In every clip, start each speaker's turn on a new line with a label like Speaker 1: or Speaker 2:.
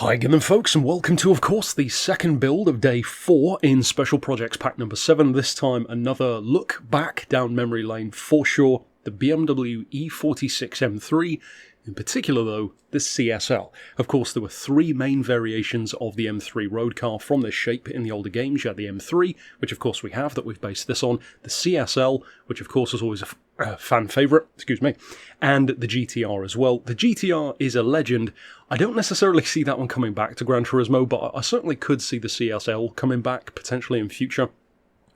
Speaker 1: Hi again then folks, and welcome to, of course, the second build of day 4 in Special Projects Pack number 7. This time another look back down memory lane for sure. The BMW E46 M3, in particular though, the CSL. Of course, there were 3 main variations of the M3 road car from this shape in the older games. You had the M3, which of course we have, that we've based this on, the CSL, which of course is always a fan favourite, excuse me, and the GTR as well. The GTR is a legend. I don't necessarily see that one coming back to Gran Turismo, but I certainly could see the CSL coming back potentially in future.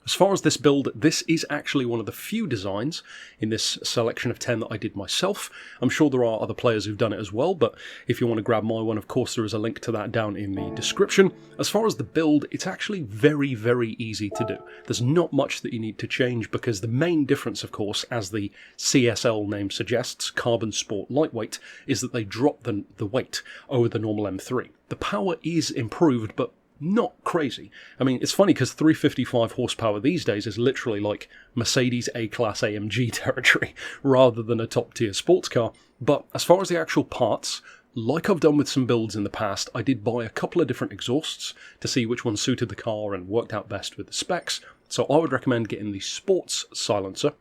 Speaker 1: As far as this build, this is actually one of the few designs in this selection of 10 that I did myself. I'm sure there are other players who've done it as well, but if you want to grab my one, of course there is a link to that down in the description. As far as the build, it's actually very, very easy to do. There's not much that you need to change because the main difference, of course, as the CSL name suggests, Carbon Sport Lightweight, is that they drop the weight over the normal M3. The power is improved, but not crazy. I mean, it's funny because 355 horsepower these days is literally like Mercedes A-Class AMG territory rather than a top-tier sports car. But as far as the actual parts, like I've done with some builds in the past, I did buy a couple of different exhausts to see which one suited the car and worked out best with the specs. So I would recommend getting the sports silencer,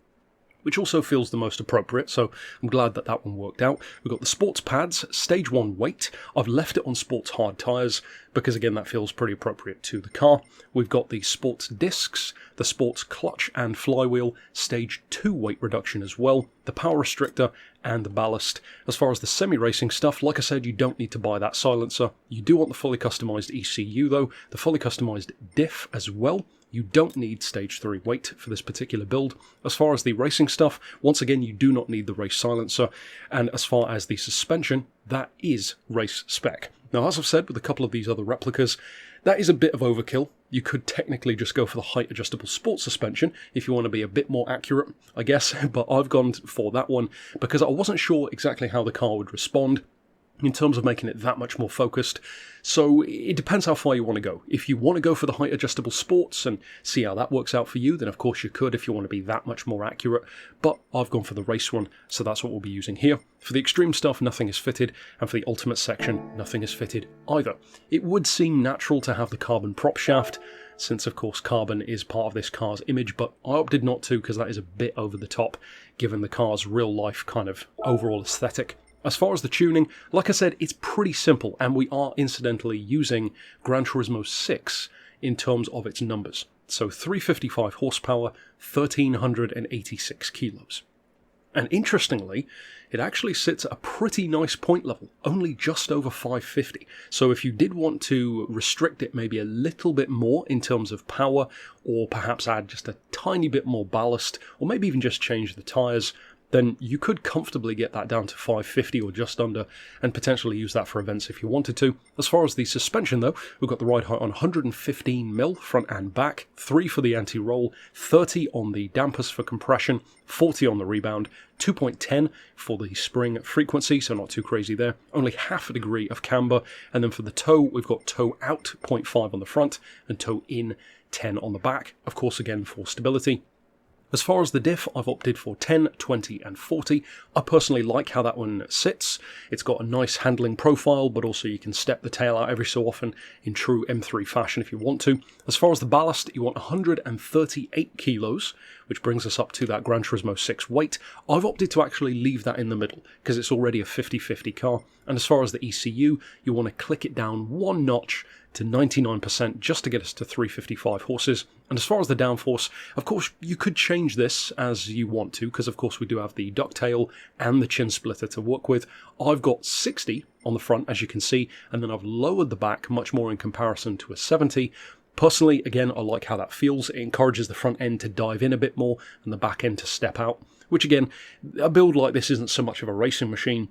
Speaker 1: which also feels the most appropriate, so I'm glad that that one worked out. We've got the sports pads, stage 1 weight. I've left it on sports hard tyres because, again, that feels pretty appropriate to the car. We've got the sports discs, the sports clutch and flywheel, stage 2 weight reduction as well, the power restrictor and the ballast. As far as the semi-racing stuff, like I said, you don't need to buy that silencer. You do want the fully customised ECU though, the fully customised diff as well. You don't need stage 3 weight for this particular build. As far as the racing stuff, once again, you do not need the race silencer. And as far as the suspension, that is race spec. Now, as I've said with a couple of these other replicas, that is a bit of overkill. You could technically just go for the height adjustable sports suspension if you want to be a bit more accurate, I guess. But I've gone for that one because I wasn't sure exactly how the car would respond in terms of making it that much more focused. So it depends how far you want to go. If you want to go for the height adjustable sports and see how that works out for you, then of course you could if you want to be that much more accurate. But I've gone for the race one, so that's what we'll be using here. For the extreme stuff, nothing is fitted, and for the ultimate section, nothing is fitted either. It would seem natural to have the carbon prop shaft, since of course carbon is part of this car's image, but I opted not to because that is a bit over the top, given the car's real life kind of overall aesthetic. As far as the tuning, like I said, it's pretty simple, and we are incidentally using Gran Turismo 6 in terms of its numbers. So 355 horsepower, 1386 kilos. And interestingly, it actually sits at a pretty nice point level, only just over 550. So if you did want to restrict it maybe a little bit more in terms of power, or perhaps add just a tiny bit more ballast, or maybe even just change the tyres, then you could comfortably get that down to 550 or just under, and potentially use that for events if you wanted to. As far as the suspension though, we've got the ride height on 115mm front and back, 3 for the anti-roll, 30 on the dampers for compression, 40 on the rebound, 2.10 for the spring frequency, so not too crazy there, only half a degree of camber, and then for the toe, we've got toe out 0.5 on the front, and toe in 10 on the back, of course again for stability. As far as the diff, I've opted for 10, 20 and 40. I personally like how that one sits. It's got a nice handling profile, but also you can step the tail out every so often in true M3 fashion if you want to. As far as the ballast, you want 138 kilos, which brings us up to that Gran Turismo 6 weight. I've opted to actually leave that in the middle, because it's already a 50-50 car. And as far as the ECU, you want to click it down one notch to 99% just to get us to 355 horses. And as far as the downforce, of course, you could change this as you want to, because of course we do have the ducktail and the chin splitter to work with. I've got 60 on the front, as you can see, and then I've lowered the back much more in comparison to a 70. Personally, again, I like how that feels. It encourages the front end to dive in a bit more and the back end to step out, which again, a build like this isn't so much of a racing machine.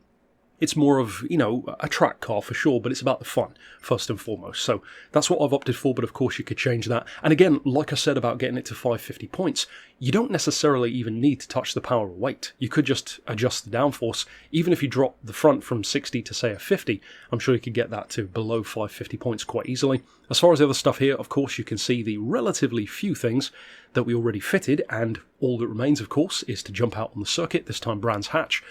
Speaker 1: It's more of, you know, a track car for sure, but it's about the fun, first and foremost. So that's what I've opted for, but of course you could change that. And again, like I said about getting it to 550 points, you don't necessarily even need to touch the power or weight. You could just adjust the downforce. Even if you drop the front from 60 to, say, a 50, I'm sure you could get that to below 550 points quite easily. As far as the other stuff here, of course, you can see the relatively few things that we already fitted, and all that remains, of course, is to jump out on the circuit, this time Brands Hatch,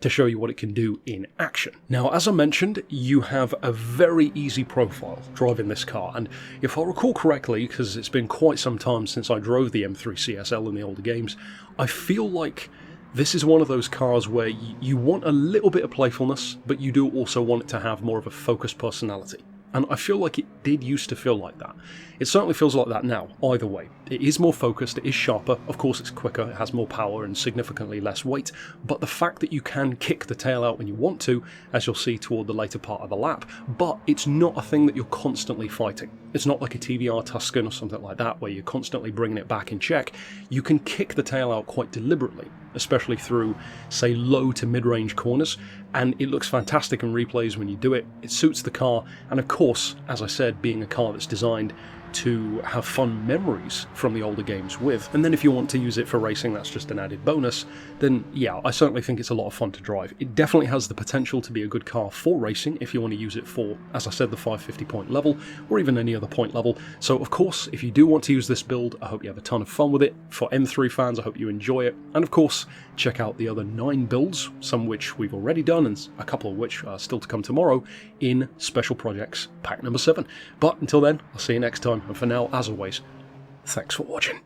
Speaker 1: to show you what it can do in action. Now, as I mentioned, you have a very easy profile driving this car, and if I recall correctly, because it's been quite some time since I drove the M3 CSL in the older games, I feel like this is one of those cars where you want a little bit of playfulness, but you do also want it to have more of a focused personality. And I feel like it did used to feel like that. It certainly feels like that now, either way. It is more focused, it is sharper, of course it's quicker, it has more power and significantly less weight, but the fact that you can kick the tail out when you want to, as you'll see toward the later part of the lap, but it's not a thing that you're constantly fighting. It's not like a TVR Tuscan or something like that, where you're constantly bringing it back in check. You can kick the tail out quite deliberately, especially through, say, low to mid-range corners, and it looks fantastic in replays when you do it. It suits the car, and of course, as I said, being a car that's designed to have fun memories from the older games with, and then if you want to use it for racing, that's just an added bonus, then yeah, I certainly think it's a lot of fun to drive. It definitely has the potential to be a good car for racing if you want to use it for, as I said, the 550 point level, or even any other point level. So of course, if you do want to use this build, I hope you have a ton of fun with it. For M3 fans, I hope you enjoy it, and of course, check out the other 9 builds, some which we've already done, and a couple of which are still to come tomorrow, in Special Projects Pack number 7. But until then, I'll see you next time, and for now, as always, thanks for watching.